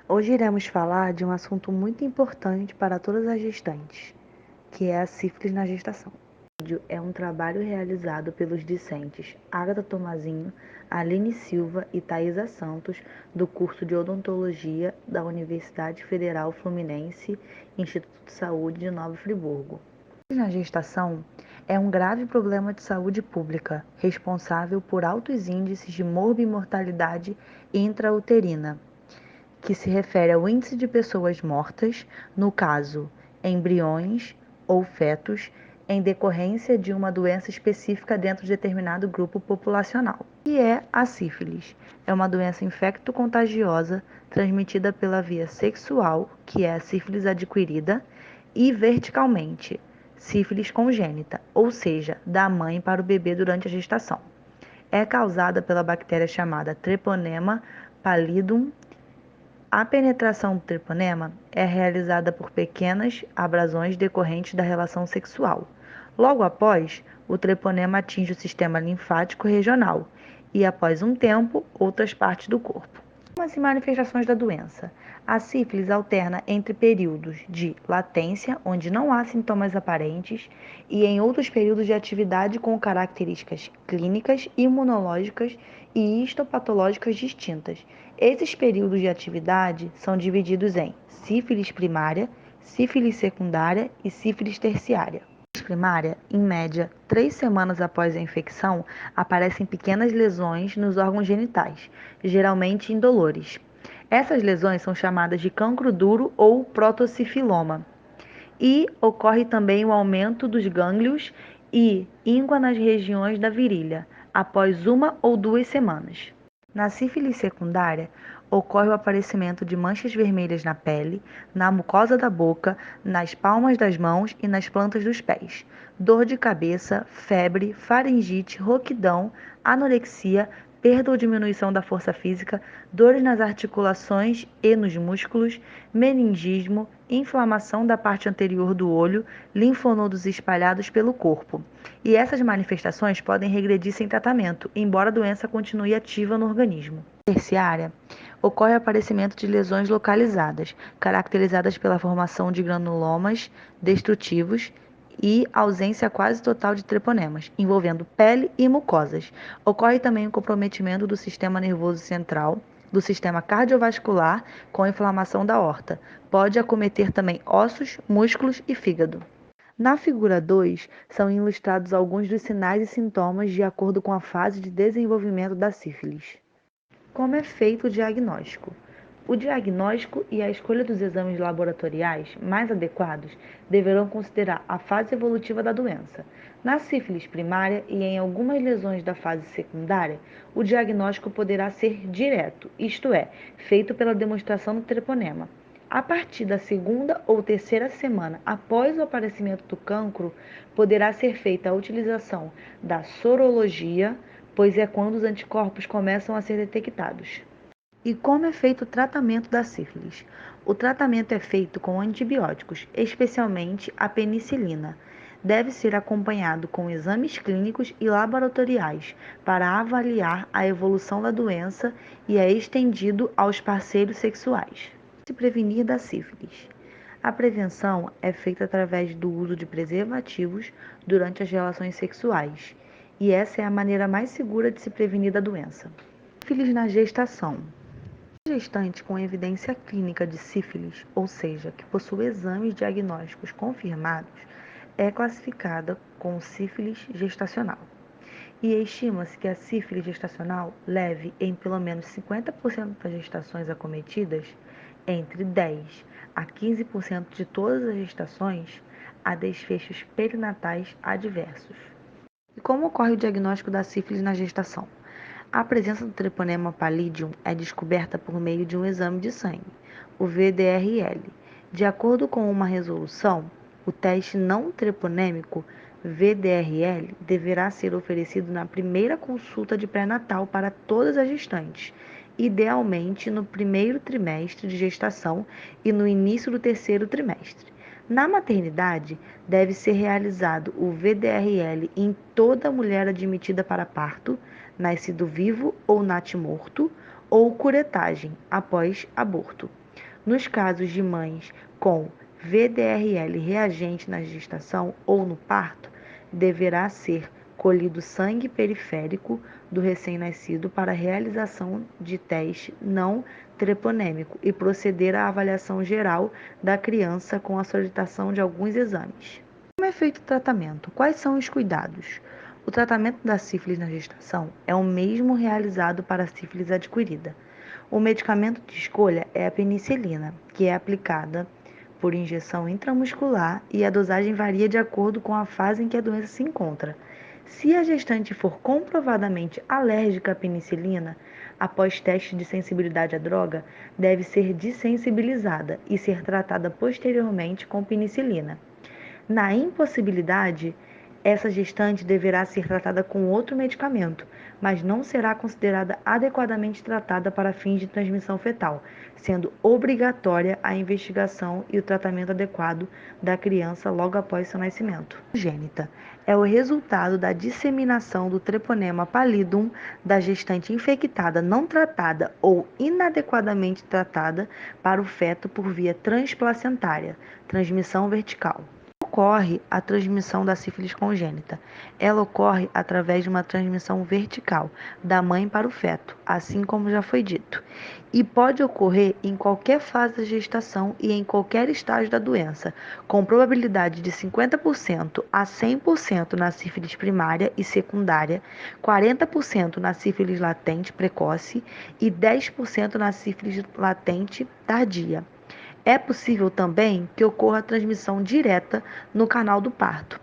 Hoje iremos falar de um assunto muito importante para todas as gestantes, que é a sífilis na gestação. É um trabalho realizado pelos discentes Agatha Tomazinho, Aline Silva e Thaisa Santos, do curso de Odontologia da Universidade Federal Fluminense, Instituto de Saúde de Nova Friburgo. A sífilis na gestação é um grave problema de saúde pública, responsável por altos índices de morbimortalidade intrauterina, que se refere ao índice de pessoas mortas, no caso, embriões ou fetos, em decorrência de uma doença específica dentro de determinado grupo populacional. E é a sífilis. É uma doença infecto-contagiosa transmitida pela via sexual, que é a sífilis adquirida, e verticalmente, sífilis congênita, ou seja, da mãe para o bebê durante a gestação. É causada pela bactéria chamada Treponema pallidum. A penetração do treponema é realizada por pequenas abrasões decorrentes da relação sexual. Logo após, o treponema atinge o sistema linfático regional e, após um tempo, outras partes do corpo. As manifestações da doença. A sífilis alterna entre períodos de latência, onde não há sintomas aparentes, e em outros períodos de atividade com características clínicas, imunológicas e histopatológicas distintas. Esses períodos de atividade são divididos em sífilis primária, sífilis secundária e sífilis terciária. Primária, em média, 3 semanas após a infecção, aparecem pequenas lesões nos órgãos genitais, geralmente indolores. Essas lesões são chamadas de cancro duro ou protocifiloma. E ocorre também o aumento dos gânglios e íngua nas regiões da virilha, após 1 ou 2 semanas. Na sífilis secundária, ocorre o aparecimento de manchas vermelhas na pele, na mucosa da boca, nas palmas das mãos e nas plantas dos pés, dor de cabeça, febre, faringite, rouquidão, anorexia, perda ou diminuição da força física, dores nas articulações e nos músculos, meningismo, inflamação da parte anterior do olho, linfonodos espalhados pelo corpo. E essas manifestações podem regredir sem tratamento, embora a doença continue ativa no organismo. Terciária, ocorre o aparecimento de lesões localizadas, caracterizadas pela formação de granulomas destrutivos e ausência quase total de treponemas, envolvendo pele e mucosas. Ocorre também o comprometimento do sistema nervoso central, do sistema cardiovascular, com inflamação da aorta. Pode acometer também ossos, músculos e fígado. Na figura 2, são ilustrados alguns dos sinais e sintomas de acordo com a fase de desenvolvimento da sífilis. Como é feito o diagnóstico? O diagnóstico e a escolha dos exames laboratoriais mais adequados deverão considerar a fase evolutiva da doença. Na sífilis primária e em algumas lesões da fase secundária, o diagnóstico poderá ser direto, isto é, feito pela demonstração do treponema. A partir da 2ª ou 3ª semana após o aparecimento do cancro, poderá ser feita a utilização da sorologia, pois é quando os anticorpos começam a ser detectados. E como é feito o tratamento da sífilis? O tratamento é feito com antibióticos, especialmente a penicilina. Deve ser acompanhado com exames clínicos e laboratoriais para avaliar a evolução da doença e é estendido aos parceiros sexuais. Se prevenir da sífilis. A prevenção é feita através do uso de preservativos durante as relações sexuais, e essa é a maneira mais segura de se prevenir da doença. Sífilis na gestação. A gestante com evidência clínica de sífilis, ou seja, que possui exames diagnósticos confirmados, é classificada com sífilis gestacional. E estima-se que a sífilis gestacional leve em pelo menos 50% das gestações acometidas, entre 10 a 15% de todas as gestações, a desfechos perinatais adversos. E como ocorre o diagnóstico da sífilis na gestação? A presença do treponema pallidum é descoberta por meio de um exame de sangue, o VDRL. De acordo com uma resolução, o teste não treponêmico VDRL deverá ser oferecido na primeira consulta de pré-natal para todas as gestantes, idealmente no primeiro trimestre de gestação e no início do terceiro trimestre. Na maternidade, deve ser realizado o VDRL em toda mulher admitida para parto, nascido vivo ou natimorto, ou curetagem, após aborto. Nos casos de mães com VDRL reagente na gestação ou no parto, deverá ser colhido sangue periférico do recém-nascido para a realização de teste não treponêmico e proceder à avaliação geral da criança com a solicitação de alguns exames. Como é feito o tratamento? Quais são os cuidados? O tratamento da sífilis na gestação é o mesmo realizado para a sífilis adquirida. O medicamento de escolha é a penicilina, que é aplicada por injeção intramuscular e a dosagem varia de acordo com a fase em que a doença se encontra. Se a gestante for comprovadamente alérgica à penicilina, após teste de sensibilidade à droga, deve ser dessensibilizada e ser tratada posteriormente com penicilina. Na impossibilidade, essa gestante deverá ser tratada com outro medicamento, mas não será considerada adequadamente tratada para fins de transmissão fetal, sendo obrigatória a investigação e o tratamento adequado da criança logo após seu nascimento. Congênita é o resultado da disseminação do treponema pallidum da gestante infectada não tratada ou inadequadamente tratada para o feto por via transplacentária, transmissão vertical. Ocorre a transmissão da sífilis congênita. Ela ocorre através de uma transmissão vertical, da mãe para o feto, assim como já foi dito, e pode ocorrer em qualquer fase da gestação e em qualquer estágio da doença, com probabilidade de 50% a 100% na sífilis primária e secundária, 40% na sífilis latente precoce e 10% na sífilis latente tardia. É possível também que ocorra a transmissão direta no canal do parto.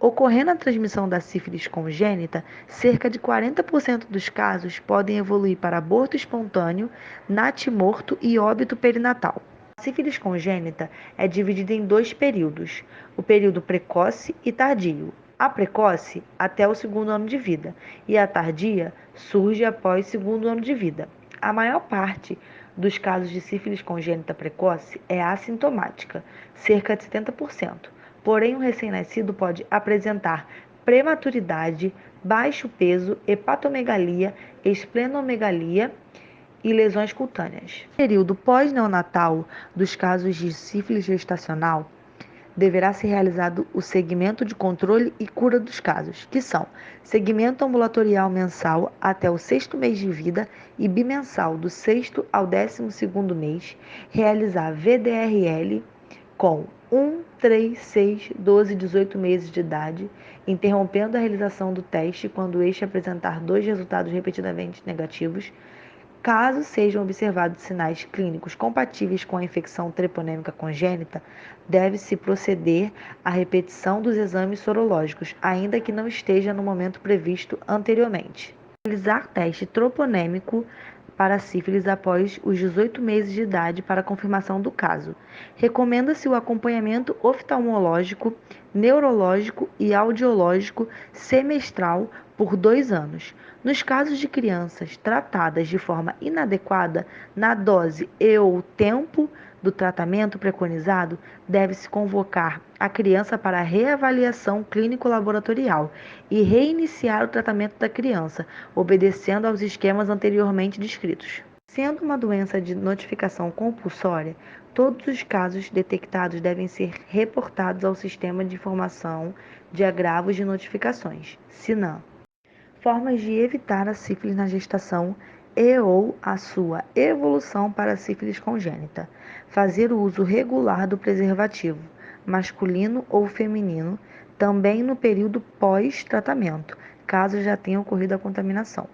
Ocorrendo a transmissão da sífilis congênita, cerca de 40% dos casos podem evoluir para aborto espontâneo, natimorto e óbito perinatal. A sífilis congênita é dividida em dois períodos, o período precoce e tardio. A precoce, até o segundo ano de vida, e a tardia surge após o segundo ano de vida. A maior parte dos casos de sífilis congênita precoce é assintomática, cerca de 70%. Porém, o recém-nascido pode apresentar prematuridade, baixo peso, hepatomegalia, esplenomegalia e lesões cutâneas. No período pós-neonatal dos casos de sífilis gestacional, deverá ser realizado o segmento de controle e cura dos casos, que são segmento ambulatorial mensal até o sexto mês de vida e bimensal do sexto ao 12º mês, realizar VDRL com 1, 3, 6, 12 e 18 meses de idade, interrompendo a realização do teste quando este apresentar dois resultados repetidamente negativos. Caso sejam observados sinais clínicos compatíveis com a infecção treponêmica congênita, deve-se proceder à repetição dos exames sorológicos, ainda que não esteja no momento previsto anteriormente. Realizar teste troponêmico para sífilis após os 18 meses de idade para confirmação do caso. Recomenda-se o acompanhamento oftalmológico, neurológico e audiológico semestral por 2 anos. Nos casos de crianças tratadas de forma inadequada, na dose e ou tempo do tratamento preconizado, deve-se convocar a criança para reavaliação clínico-laboratorial e reiniciar o tratamento da criança, obedecendo aos esquemas anteriormente descritos. Sendo uma doença de notificação compulsória, todos os casos detectados devem ser reportados ao Sistema de Informação de Agravos de Notificações, SINAM. Formas de evitar a sífilis na gestação e ou a sua evolução para a sífilis congênita. Fazer o uso regular do preservativo, masculino ou feminino, também no período pós-tratamento, caso já tenha ocorrido a contaminação.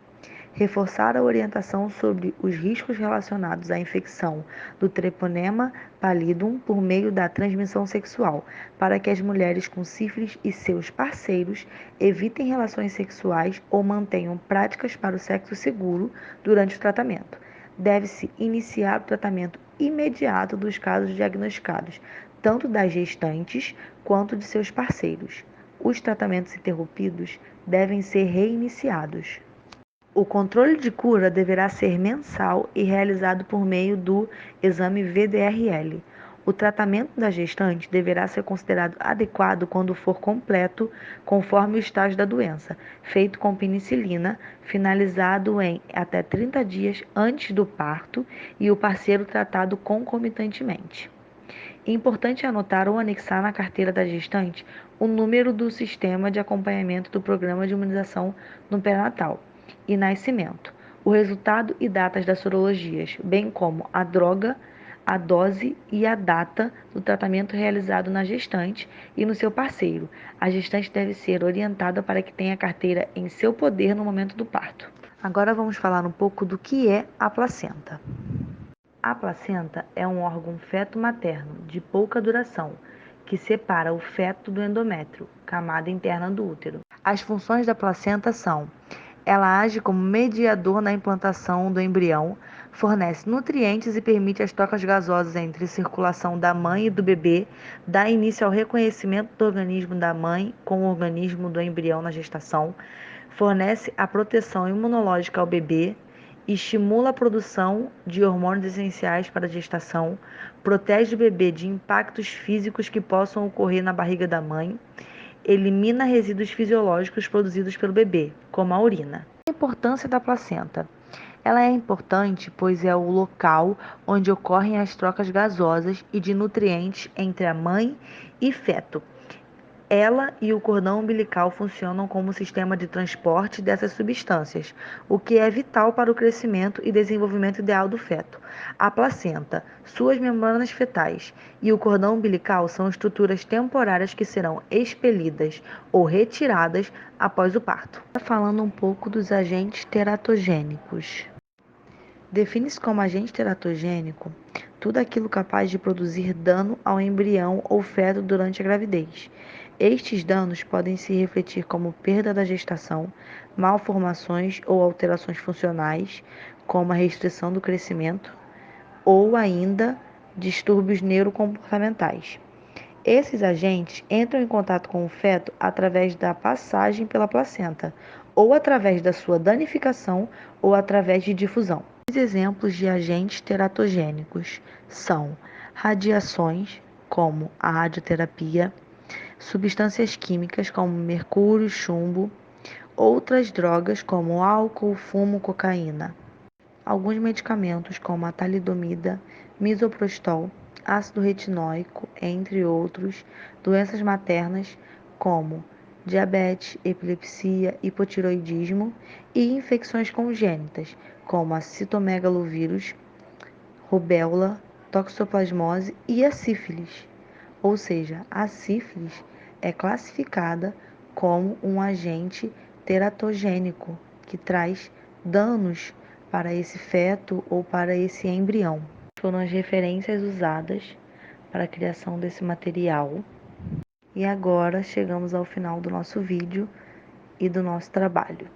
Reforçar a orientação sobre os riscos relacionados à infecção do treponema pallidum por meio da transmissão sexual, para que as mulheres com sífilis e seus parceiros evitem relações sexuais ou mantenham práticas para o sexo seguro durante o tratamento. Deve-se iniciar o tratamento imediato dos casos diagnosticados, tanto das gestantes quanto de seus parceiros. Os tratamentos interrompidos devem ser reiniciados. O controle de cura deverá ser mensal e realizado por meio do exame VDRL. O tratamento da gestante deverá ser considerado adequado quando for completo, conforme o estágio da doença, feito com penicilina, finalizado em até 30 dias antes do parto e o parceiro tratado concomitantemente. É importante anotar ou anexar na carteira da gestante o número do sistema de acompanhamento do programa de imunização no pré-natal e nascimento, o resultado e datas das sorologias, bem como a droga, a dose e a data do tratamento realizado na gestante e no seu parceiro. A gestante deve ser orientada para que tenha a carteira em seu poder no momento do parto. Agora vamos falar um pouco do que é a placenta. A placenta é um órgão feto-materno de pouca duração que separa o feto do endométrio, camada interna do útero. As funções da placenta são: ela age como mediador na implantação do embrião, fornece nutrientes e permite as trocas gasosas entre circulação da mãe e do bebê, dá início ao reconhecimento do organismo da mãe com o organismo do embrião na gestação, fornece a proteção imunológica ao bebê, estimula a produção de hormônios essenciais para a gestação, protege o bebê de impactos físicos que possam ocorrer na barriga da mãe, elimina resíduos fisiológicos produzidos pelo bebê, como a urina. A importância da placenta. Ela é importante pois é o local onde ocorrem as trocas gasosas e de nutrientes entre a mãe e feto. Ela e o cordão umbilical funcionam como sistema de transporte dessas substâncias, o que é vital para o crescimento e desenvolvimento ideal do feto. A placenta, suas membranas fetais e o cordão umbilical são estruturas temporárias que serão expelidas ou retiradas após o parto. Falando um pouco dos agentes teratogênicos. Define-se como agente teratogênico tudo aquilo capaz de produzir dano ao embrião ou feto durante a gravidez. Estes danos podem se refletir como perda da gestação, malformações ou alterações funcionais, como a restrição do crescimento, ou ainda distúrbios neurocomportamentais. Esses agentes entram em contato com o feto através da passagem pela placenta, ou através da sua danificação, ou através de difusão. Os exemplos de agentes teratogênicos são radiações, como a radioterapia, substâncias químicas como mercúrio, chumbo, outras drogas como álcool, fumo, cocaína. Alguns medicamentos como a talidomida, misoprostol, ácido retinóico, entre outros, doenças maternas como diabetes, epilepsia, hipotiroidismo e infecções congênitas como a citomegalovírus, rubéola, toxoplasmose e a sífilis. Ou seja, a sífilis é classificada como um agente teratogênico que traz danos para esse feto ou para esse embrião. Foram as referências usadas para a criação desse material. E agora chegamos ao final do nosso vídeo e do nosso trabalho.